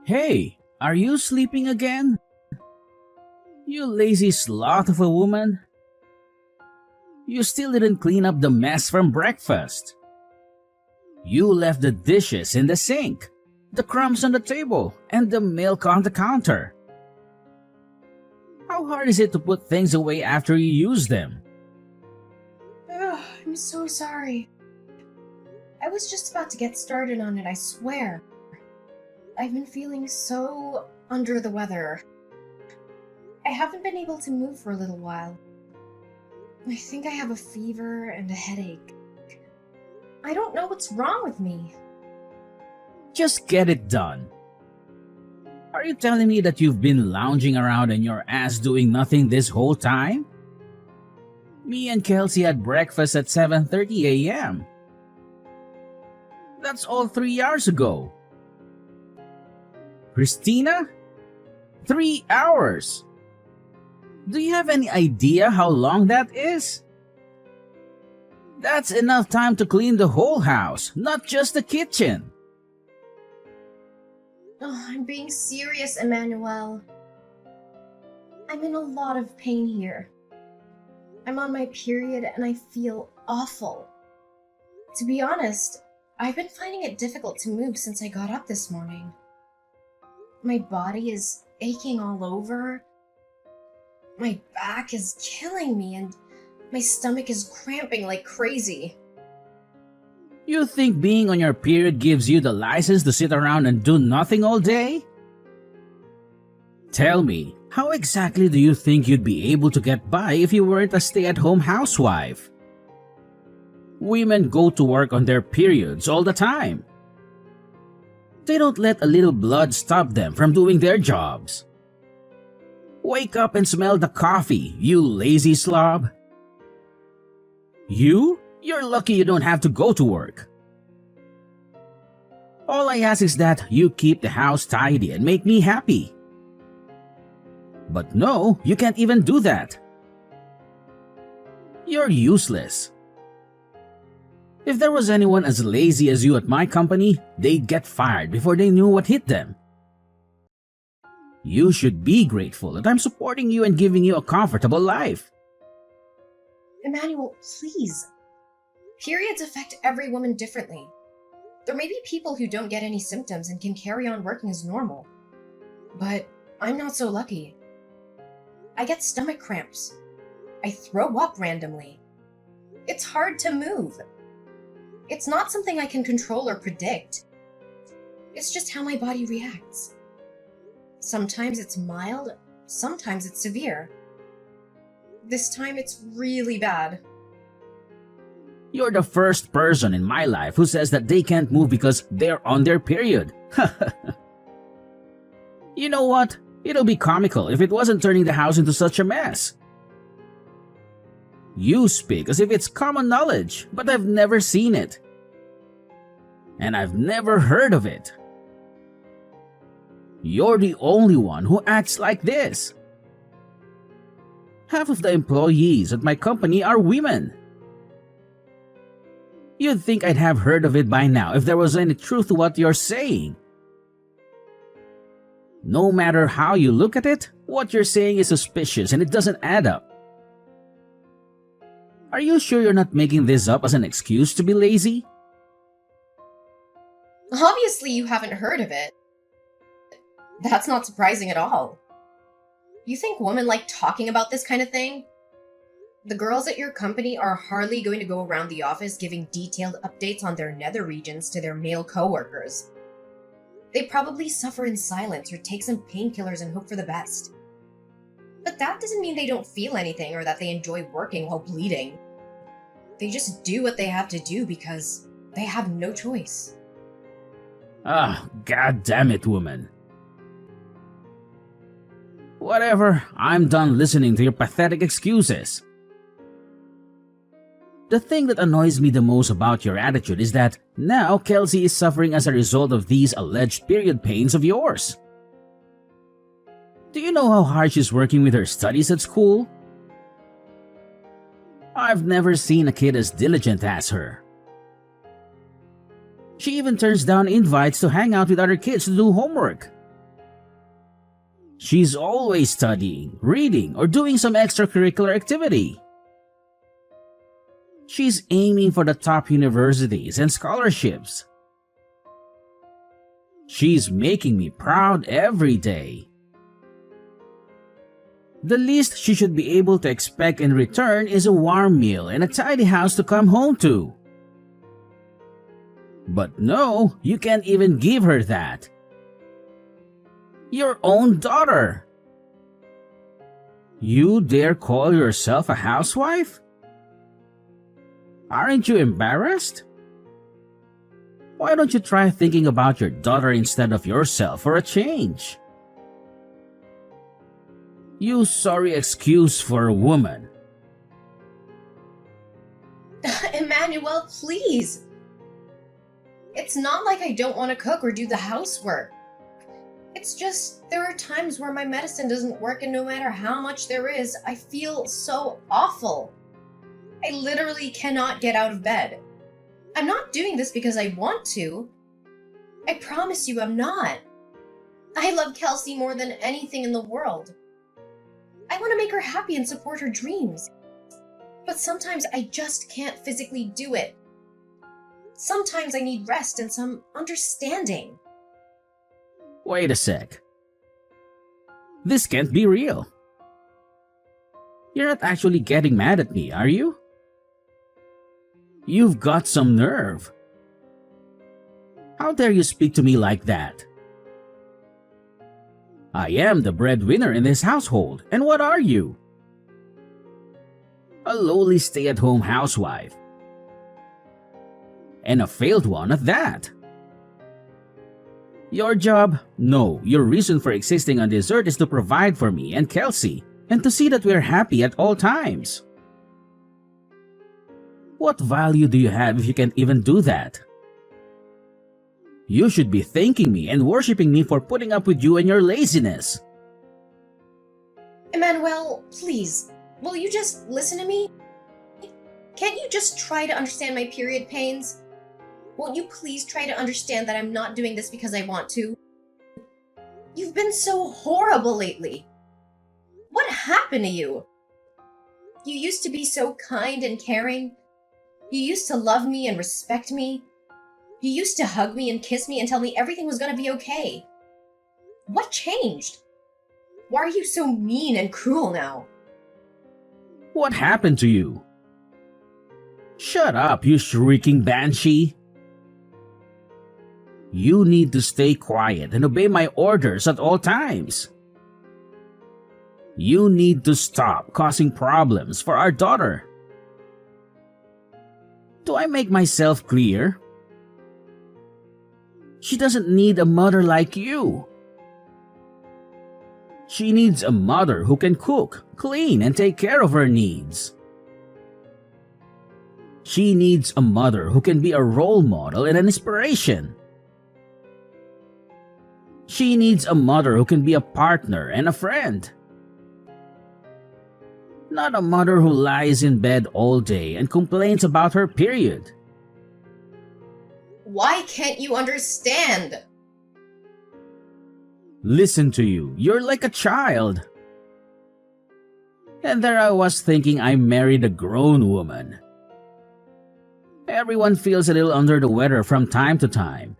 Hey, are you sleeping again? You lazy sloth of a woman. You still didn't clean up the mess from breakfast. You left the dishes in the sink, the crumbs on the table, and the milk on the counter. How hard is it to put things away after you use them? Ugh, I'm so sorry. I was just about to get started on it, I swear. I've been feeling so under the weather. I haven't been able to move for a little while. I think I have a fever and a headache. I don't know what's wrong with me. Just get it done. Are you telling me that you've been lounging around on your ass doing nothing this whole time? Me and Kelsey had breakfast at 7:30 a.m. That's all 3 hours ago. Christina? 3 hours! Do you have any idea how long that is? That's enough time to clean the whole house, not just the kitchen. Oh, I'm being serious, Emmanuel. I'm in a lot of pain here. I'm on my period and I feel awful. To be honest, I've been finding it difficult to move since I got up this morning. My body is aching all over. My back is killing me and my stomach is cramping like crazy. You think being on your period gives you the license to sit around and do nothing all day? Tell me, how exactly do you think you'd be able to get by if you weren't a stay-at-home housewife? Women go to work on their periods all the time. They don't let a little blood stop them from doing their jobs. Wake up and smell the coffee, you lazy slob. You're lucky you don't have to go to work. All I ask is that you keep the house tidy and make me happy. But no, you can't even do that. You're useless. If there was anyone as lazy as you at my company, they'd get fired before they knew what hit them. You should be grateful that I'm supporting you and giving you a comfortable life. Emmanuel, please. Periods affect every woman differently. There may be people who don't get any symptoms and can carry on working as normal. But I'm not so lucky. I get stomach cramps. I throw up randomly. It's hard to move. It's not something I can control or predict. It's just how my body reacts. Sometimes it's mild, sometimes it's severe. This time it's really bad. You're the first person in my life who says that they can't move because they're on their period. You know what? It'll be comical if it wasn't turning the house into such a mess. You speak as if it's common knowledge, but I've never seen it. And I've never heard of it. You're the only one who acts like this. Half of the employees at my company are women. You'd think I'd have heard of it by now if there was any truth to what you're saying. No matter how you look at it, what you're saying is suspicious and it doesn't add up. Are you sure you're not making this up as an excuse to be lazy? Obviously, you haven't heard of it. That's not surprising at all. You think women like talking about this kind of thing? The girls at your company are hardly going to go around the office giving detailed updates on their nether regions to their male coworkers. They probably suffer in silence or take some painkillers and hope for the best. But that doesn't mean they don't feel anything or that they enjoy working while bleeding. They just do what they have to do because they have no choice. Ah, god damn it, woman. Whatever, I'm done listening to your pathetic excuses. The thing that annoys me the most about your attitude is that now Kelsey is suffering as a result of these alleged period pains of yours. Do you know how hard she's working with her studies at school? I've never seen a kid as diligent as her. She even turns down invites to hang out with other kids to do homework. She's always studying, reading, or doing some extracurricular activity. She's aiming for the top universities and scholarships. She's making me proud every day. The least she should be able to expect in return is a warm meal and a tidy house to come home to. But no, you can't even give her that. Your own daughter. You dare call yourself a housewife? Aren't you embarrassed? Why don't you try thinking about your daughter instead of yourself for a change? You sorry excuse for a woman. Emmanuel, please. It's not like I don't want to cook or do the housework. It's just there are times where my medicine doesn't work, and no matter how much there is, I feel so awful. I literally cannot get out of bed. I'm not doing this because I want to. I promise you I'm not. I love Kelsey more than anything in the world. I want to make her happy and support her dreams. But sometimes I just can't physically do it. Sometimes I need rest and some understanding. Wait a sec. This can't be real. You're not actually getting mad at me, are you? You've got some nerve. How dare you speak to me like that? I am the breadwinner in this household, and what are you? A lowly stay-at-home housewife. And a failed one at that. Your job? No, your reason for existing on this earth is to provide for me and Kelsey, and to see that we're happy at all times. What value do you have if you can't even do that? You should be thanking me and worshiping me for putting up with you and your laziness. Emmanuel, please, will you just listen to me? Can't you just try to understand my period pains? Won't you please try to understand that I'm not doing this because I want to? You've been so horrible lately. What happened to you? You used to be so kind and caring. You used to love me and respect me. You used to hug me and kiss me and tell me everything was going to be okay. What changed? Why are you so mean and cruel now? What happened to you? Shut up, you shrieking banshee. You need to stay quiet and obey my orders at all times. You need to stop causing problems for our daughter. Do I make myself clear? She doesn't need a mother like you. She needs a mother who can cook, clean, and take care of her needs. She needs a mother who can be a role model and an inspiration. She needs a mother who can be a partner and a friend. Not a mother who lies in bed all day and complains about her period. Why can't you understand? Listen to you, you're like a child. And there I was thinking I married a grown woman. Everyone feels a little under the weather from time to time.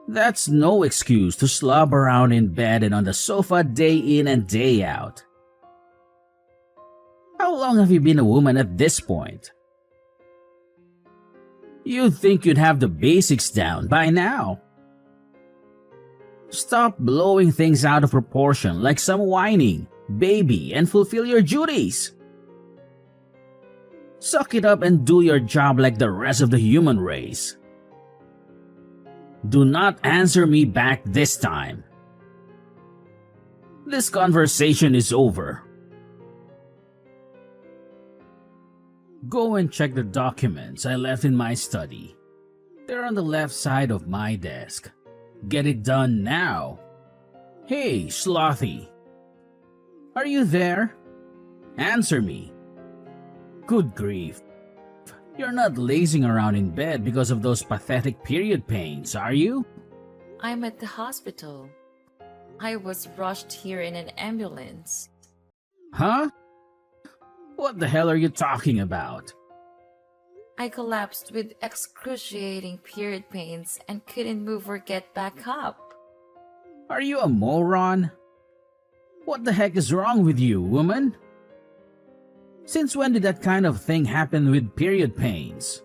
That's no excuse to slob around in bed and on the sofa day in and day out. How long have you been a woman at this point? You'd think you'd have the basics down by now. Stop blowing things out of proportion like some whining baby and fulfill your duties. Suck it up and do your job like the rest of the human race. Do not answer me back this time. This conversation is over. Go and check the documents I left in my study. They're on the left side of my desk. Get it done now. Hey, Slothy. Are you there? Answer me. Good grief. You're not lazing around in bed because of those pathetic period pains, are you? I'm at the hospital. I was rushed here in an ambulance. Huh? What the hell are you talking about? I collapsed with excruciating period pains and couldn't move or get back up. Are you a moron? What the heck is wrong with you, woman? Since when did that kind of thing happen with period pains?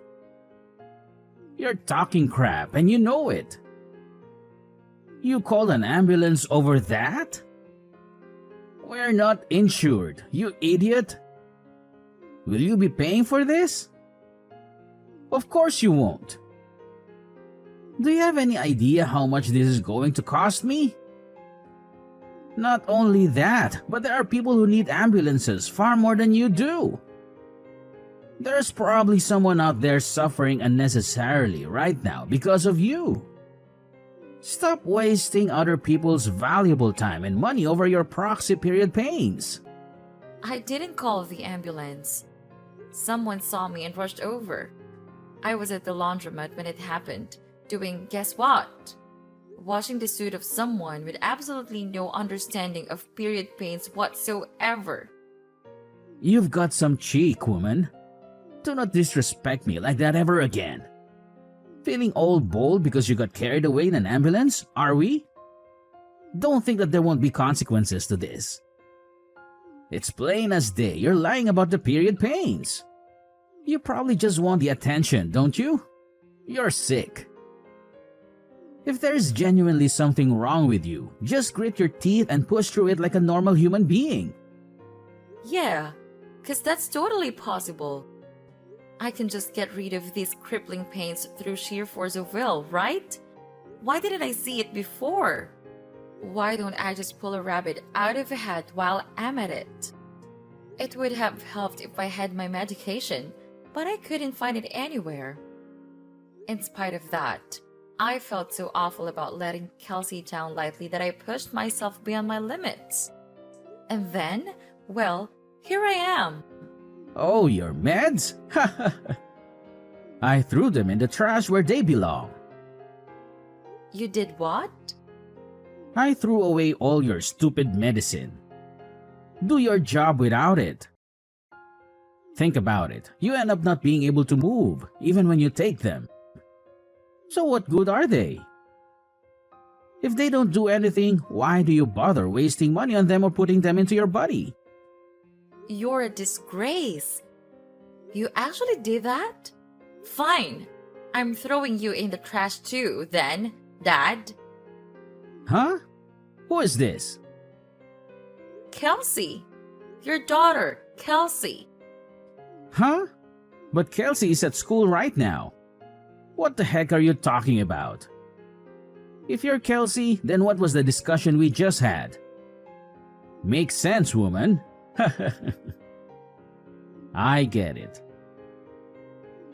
You're talking crap and you know it. You called an ambulance over that? We're not insured, you idiot. Will you be paying for this? Of course you won't. Do you have any idea how much this is going to cost me? Not only that, but there are people who need ambulances far more than you do. There's probably someone out there suffering unnecessarily right now because of you. Stop wasting other people's valuable time and money over your proxy period pains. I didn't call the ambulance. Someone saw me and rushed over. I was at the laundromat when it happened, doing guess what? Washing the suit of someone with absolutely no understanding of period pains whatsoever. You've got some cheek, woman. Do not disrespect me like that ever again. Feeling all bold because you got carried away in an ambulance, are we? Don't think that there won't be consequences to this. It's plain as day you're lying about the period pains. You probably just want the attention, don't you? You're sick. If there's genuinely something wrong with you, just grit your teeth and push through it like a normal human being. Yeah, 'cause that's totally possible. I can just get rid of these crippling pains through sheer force of will, right? Why didn't I see it before? Why don't I just pull a rabbit out of a hat while I'm at it? It would have helped if I had my medication, but I couldn't find it anywhere. In spite of that, I felt so awful about letting Kelsey down lightly that I pushed myself beyond my limits. And then, well, here I am. Oh, your meds? I threw them in the trash where they belong. You did what? I threw away all your stupid medicine. Do your job without it. Think about it. You end up not being able to move, even when you take them. So what good are they? If they don't do anything, why do you bother wasting money on them or putting them into your body? You're a disgrace. You actually did that? Fine. I'm throwing you in the trash too, then, Dad. Huh? Who is this? Kelsey. Your daughter, Kelsey. Huh? But Kelsey is at school right now. What the heck are you talking about? If you're Kelsey, then what was the discussion we just had? Makes sense, woman. I get it.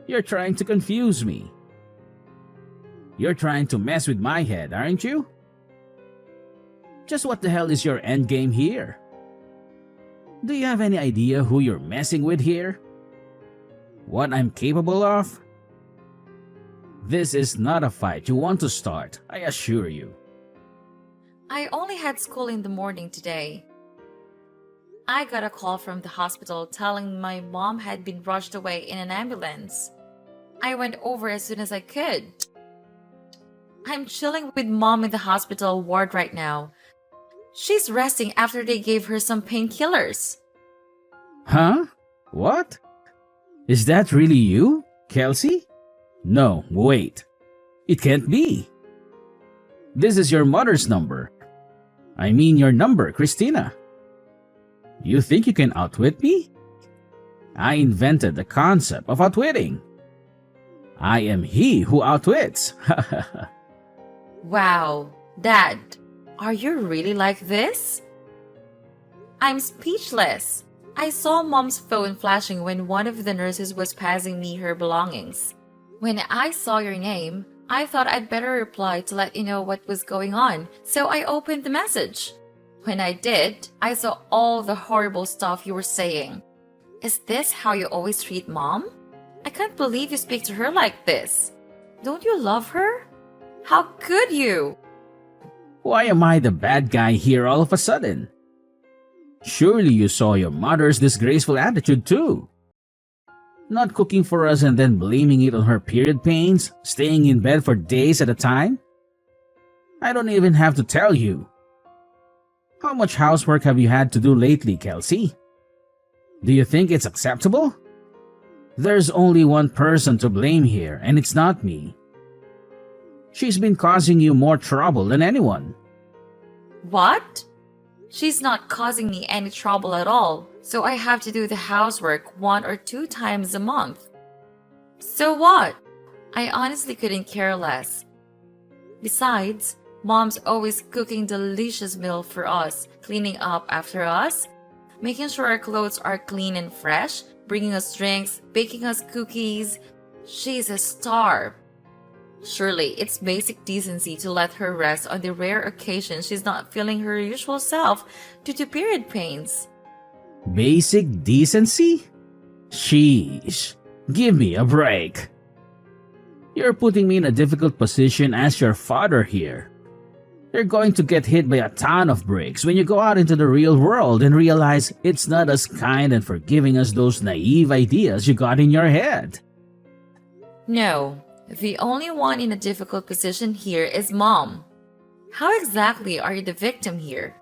You're trying to confuse me. You're trying to mess with my head, aren't you? Just what the hell is your endgame here? Do you have any idea who you're messing with here? What I'm capable of? This is not a fight you want to start, I assure you. I only had school in the morning today. I got a call from the hospital telling my mom had been rushed away in an ambulance. I went over as soon as I could. I'm chilling with mom in the hospital ward right now. She's resting after they gave her some painkillers. Huh? What? Is that really you, Kelsey? No, wait. It can't be. This is your mother's number. I mean your number, Christina. You think you can outwit me? I invented the concept of outwitting. I am he who outwits. Wow, Dad, are you really like this? I'm speechless. I saw Mom's phone flashing when one of the nurses was passing me her belongings. When I saw your name, I thought I'd better reply to let you know what was going on, so I opened the message. When I did, I saw all the horrible stuff you were saying. Is this how you always treat Mom? I can't believe you speak to her like this. Don't you love her? How could you? Why am I the bad guy here all of a sudden? Surely you saw your mother's disgraceful attitude too. Not cooking for us and then blaming it on her period pains, staying in bed for days at a time? I don't even have to tell you. How much housework have you had to do lately, Kelsey? Do you think it's acceptable? There's only one person to blame here, and it's not me. She's been causing you more trouble than anyone. What? She's not causing me any trouble at all, so I have to do the housework 1 or 2 times a month. So what? I honestly couldn't care less. Besides, Mom's always cooking delicious meal for us, cleaning up after us, making sure our clothes are clean and fresh, bringing us drinks, baking us cookies. She's a star. Surely, it's basic decency to let her rest on the rare occasion she's not feeling her usual self due to period pains. Basic decency? Sheesh. Give me a break. You're putting me in a difficult position as your father here. You're going to get hit by a ton of bricks when you go out into the real world and realize it's not as kind and forgiving as those naive ideas you got in your head. No, the only one in a difficult position here is Mom. How exactly are you the victim here?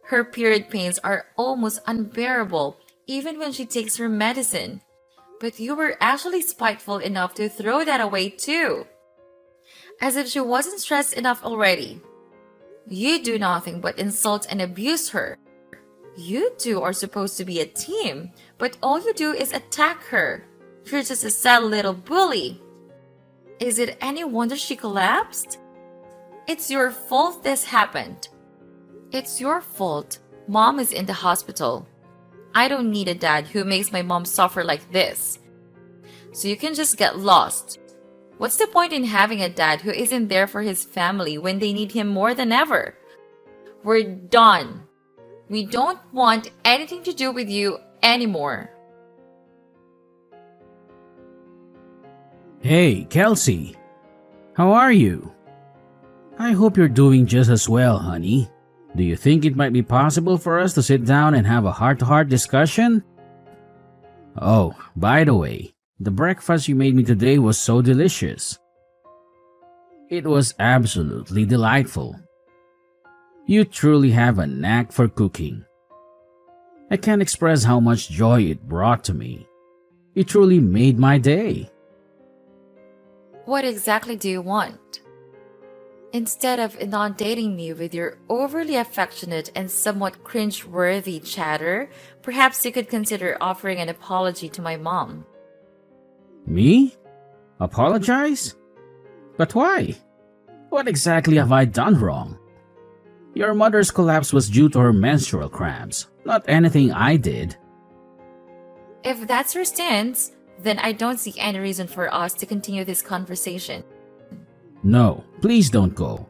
Her period pains are almost unbearable even when she takes her medicine. But you were actually spiteful enough to throw that away too. As if she wasn't stressed enough already. You do nothing but insult and abuse her. You two are supposed to be a team, but all you do is attack her. You're just a sad little bully. Is it any wonder she collapsed? It's your fault this happened. It's your fault. Mom is in the hospital. I don't need a dad who makes my mom suffer like this. So you can just get lost. What's the point in having a dad who isn't there for his family when they need him more than ever? We're done. We don't want anything to do with you anymore. Hey, Kelsey. How are you? I hope you're doing just as well, honey. Do you think it might be possible for us to sit down and have a heart-to-heart discussion? Oh, by the way, the breakfast you made me today was so delicious. It was absolutely delightful. You truly have a knack for cooking. I can't express how much joy it brought to me. It truly made my day. What exactly do you want? Instead of inundating me with your overly affectionate and somewhat cringe-worthy chatter, perhaps you could consider offering an apology to my mom. Me? Apologize? But why? What exactly have I done wrong? Your mother's collapse was due to her menstrual cramps, not anything I did. If that's your stance, then I don't see any reason for us to continue this conversation. No, please don't go.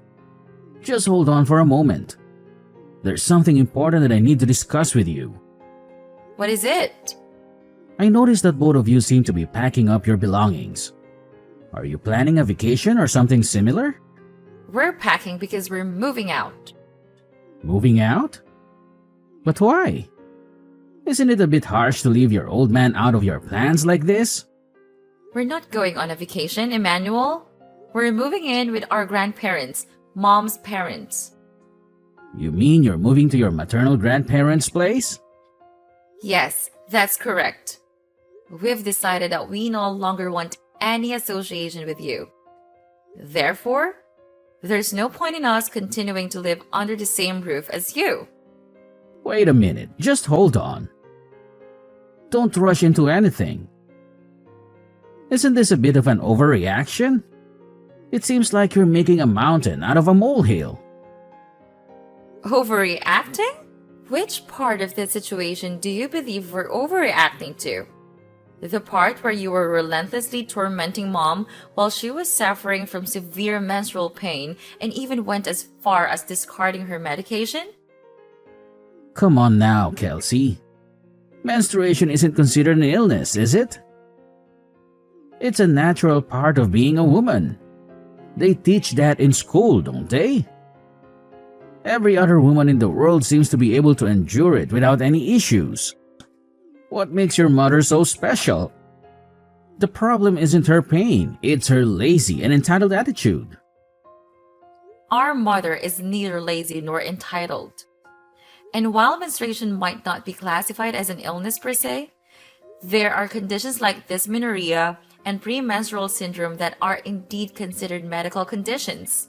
Just hold on for a moment. There's something important that I need to discuss with you. What is it? I noticed that both of you seem to be packing up your belongings. Are you planning a vacation or something similar? We're packing because we're moving out. Moving out? But why? Isn't it a bit harsh to leave your old man out of your plans like this? We're not going on a vacation, Emmanuel. We're moving in with our grandparents, Mom's parents. You mean you're moving to your maternal grandparents' place? Yes, that's correct. We've decided that we no longer want any association with you. Therefore, there's no point in us continuing to live under the same roof as you. Wait a minute, just hold on. Don't rush into anything. Isn't this a bit of an overreaction? It seems like you're making a mountain out of a molehill. Overreacting? Which part of the situation do you believe we're overreacting to? The part where you were relentlessly tormenting Mom while she was suffering from severe menstrual pain and even went as far as discarding her medication? Come on now, Kelsey. Menstruation isn't considered an illness, is it? It's a natural part of being a woman. They teach that in school, don't they? Every other woman in the world seems to be able to endure it without any issues. What makes your mother so special? The problem isn't her pain, it's her lazy and entitled attitude. Our mother is neither lazy nor entitled. And while menstruation might not be classified as an illness per se, there are conditions like dysmenorrhea and premenstrual syndrome that are indeed considered medical conditions.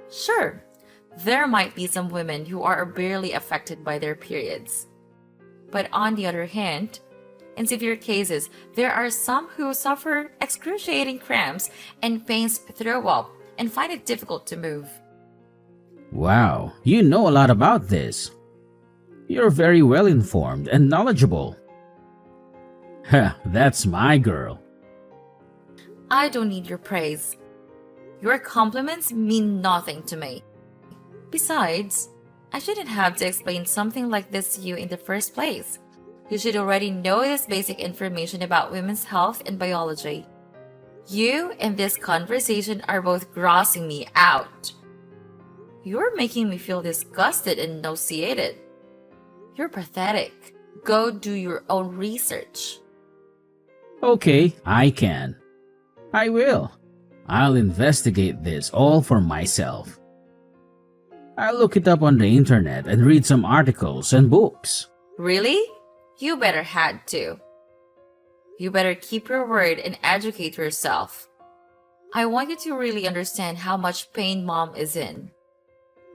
Sure, there might be some women who are barely affected by their periods. But on the other hand, in severe cases, there are some who suffer excruciating cramps and pains throw up and find it difficult to move. Wow, you know a lot about this. You're very well informed and knowledgeable. Heh, that's my girl. I don't need your praise. Your compliments mean nothing to me. Besides, I shouldn't have to explain something like this to you in the first place. You should already know this basic information about women's health and biology. You and this conversation are both grossing me out. You're making me feel disgusted and nauseated. You're pathetic. Go do your own research. Okay, I can. I will. I'll investigate this all for myself. I'll look it up on the internet and read some articles and books. Really? You better had to. You better keep your word and educate yourself. I want you to really understand how much pain Mom is in.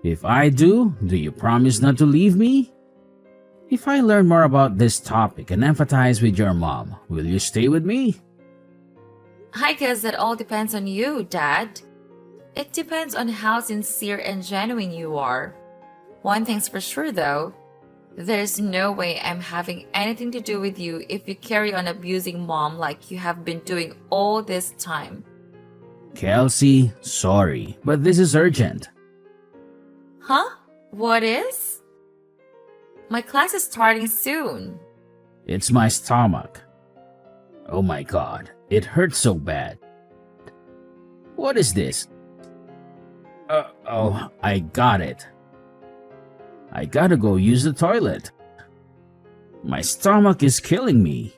If I do you promise not to leave me? If I learn more about this topic and empathize with your mom, will you stay with me? I guess that all depends on you, Dad. It depends on how sincere and genuine you are. One thing's for sure, though. There's no way I'm having anything to do with you if you carry on abusing Mom like you have been doing all this time. Kelsey, sorry, but this is urgent. Huh? What is? My class is starting soon. It's my stomach. Oh my god, it hurts so bad. What is this? Oh, I got it. I gotta go use the toilet. My stomach is killing me.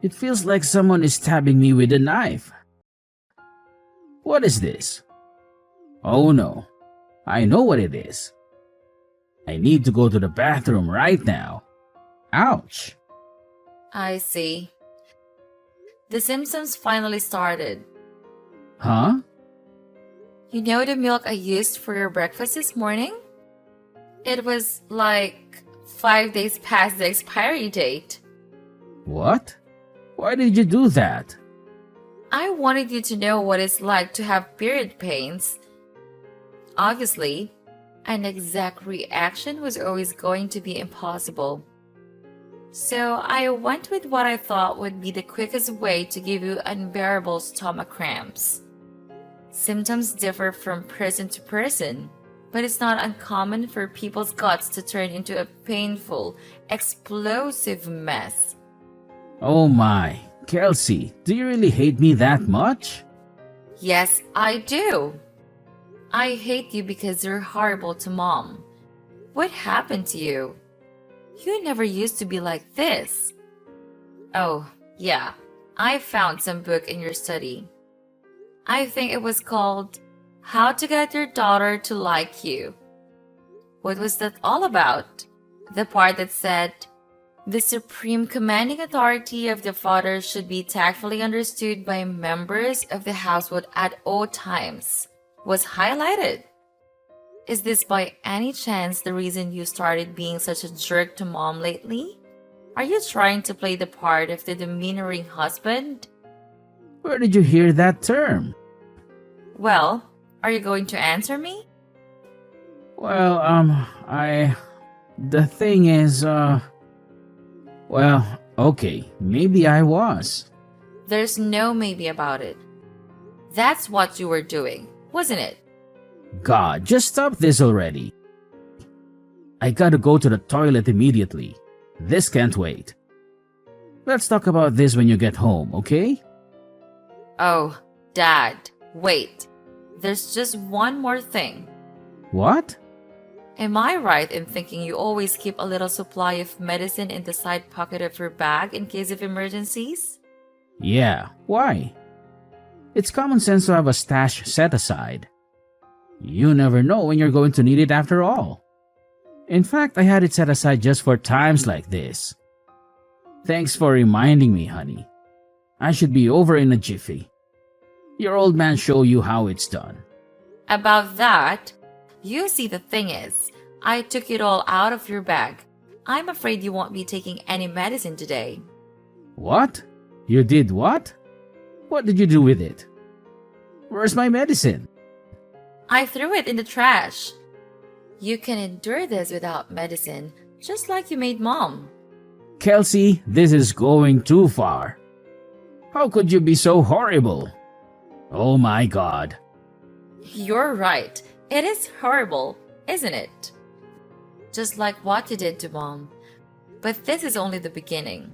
It feels like someone is stabbing me with a knife. What is this? Oh no, I know what it is. I need to go to the bathroom right now. Ouch. I see. The symptoms finally started. Huh? You know the milk I used for your breakfast this morning? It was like 5 days past the expiry date. What? Why did you do that? I wanted you to know what it's like to have period pains. Obviously, an exact reaction was always going to be impossible. So I went with what I thought would be the quickest way to give you unbearable stomach cramps. Symptoms differ from person to person, but it's not uncommon for people's guts to turn into a painful, explosive mess. Oh my, Kelsey, do you really hate me that much? Yes, I do. I hate you because you're horrible to Mom. What happened to you? You never used to be like this. Oh, yeah, I found some book in your study. I think it was called How to Get Your Daughter to Like You. What was that all about? The part that said, the supreme commanding authority of the father should be tactfully understood by members of the household at all times, was highlighted. Is this by any chance the reason you started being such a jerk to Mom lately? Are you trying to play the part of the demeanoring husband? Where did you hear that term? Well, are you going to answer me? Well, the thing is, well, okay, maybe I was. There's no maybe about it. That's what you were doing, wasn't it? God, just stop this already. I gotta go to the toilet immediately. This can't wait. Let's talk about this when you get home, okay? Oh, Dad, wait. There's just one more thing. What? Am I right in thinking you always keep a little supply of medicine in the side pocket of your bag in case of emergencies? Yeah, why? It's common sense to have a stash set aside. You never know when you're going to need it after all. In fact, I had it set aside just for times like this. Thanks for reminding me, honey. I should be over in a jiffy. Your old man show you how it's done. About that, you see, the thing is, I took it all out of your bag. I'm afraid you won't be taking any medicine today. What? You did what? What did you do with it? Where's my medicine? I threw it in the trash. You can endure this without medicine, just like you made Mom. Kelsey, this is going too far. How could you be so horrible? Oh my God. You're right. It is horrible, isn't it? Just like what you did to Mom. But this is only the beginning.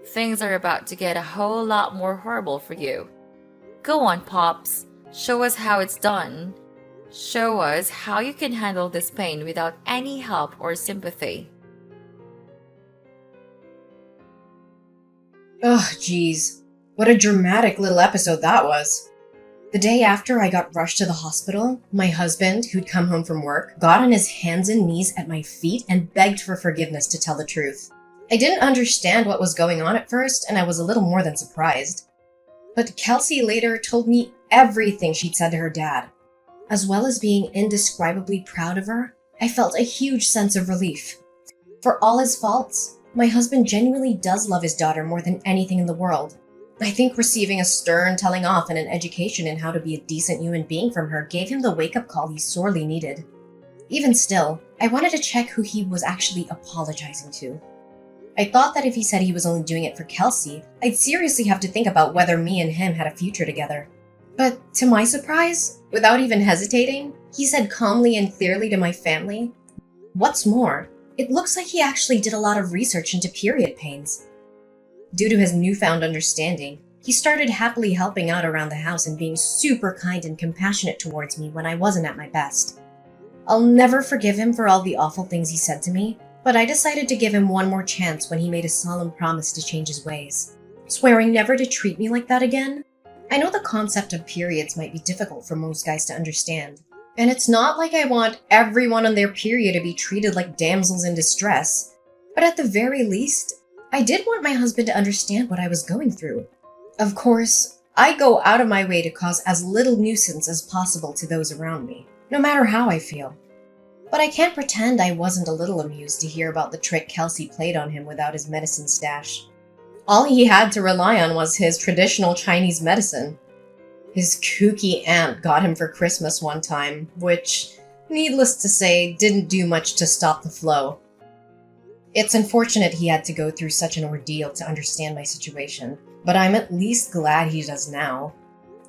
Things are about to get a whole lot more horrible for you. Go on, Pops. Show us how it's done. Show us how you can handle this pain without any help or sympathy. Ugh, geez. What a dramatic little episode that was. The day after I got rushed to the hospital, my husband, who'd come home from work, got on his hands and knees at my feet and begged for forgiveness, to tell the truth. I didn't understand what was going on at first, and I was a little more than surprised. But Kelsey later told me everything she'd said to her dad. As well as being indescribably proud of her, I felt a huge sense of relief. For all his faults, my husband genuinely does love his daughter more than anything in the world. I think receiving a stern telling off and an education in how to be a decent human being from her gave him the wake-up call he sorely needed. Even still, I wanted to check who he was actually apologizing to. I thought that if he said he was only doing it for Kelsey, I'd seriously have to think about whether me and him had a future together. But to my surprise, without even hesitating, he said calmly and clearly to my family, "What's more, it looks like he actually did a lot of research into period pains." Due to his newfound understanding, he started happily helping out around the house and being super kind and compassionate towards me when I wasn't at my best. I'll never forgive him for all the awful things he said to me, but I decided to give him one more chance when he made a solemn promise to change his ways, swearing never to treat me like that again. I know the concept of periods might be difficult for most guys to understand, and it's not like I want everyone on their period to be treated like damsels in distress, but at the very least, I did want my husband to understand what I was going through. Of course, I go out of my way to cause as little nuisance as possible to those around me, no matter how I feel. But I can't pretend I wasn't a little amused to hear about the trick Kelsey played on him without his medicine stash. All he had to rely on was his traditional Chinese medicine. His kooky aunt got him for Christmas one time, which, needless to say, didn't do much to stop the flow. It's unfortunate he had to go through such an ordeal to understand my situation, but I'm at least glad he does now.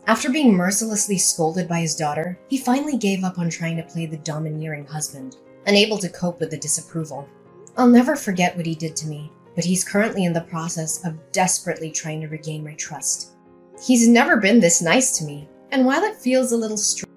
After being mercilessly scolded by his daughter, he finally gave up on trying to play the domineering husband, unable to cope with the disapproval. I'll never forget what he did to me, but he's currently in the process of desperately trying to regain my trust. He's never been this nice to me, and while it feels a little strange,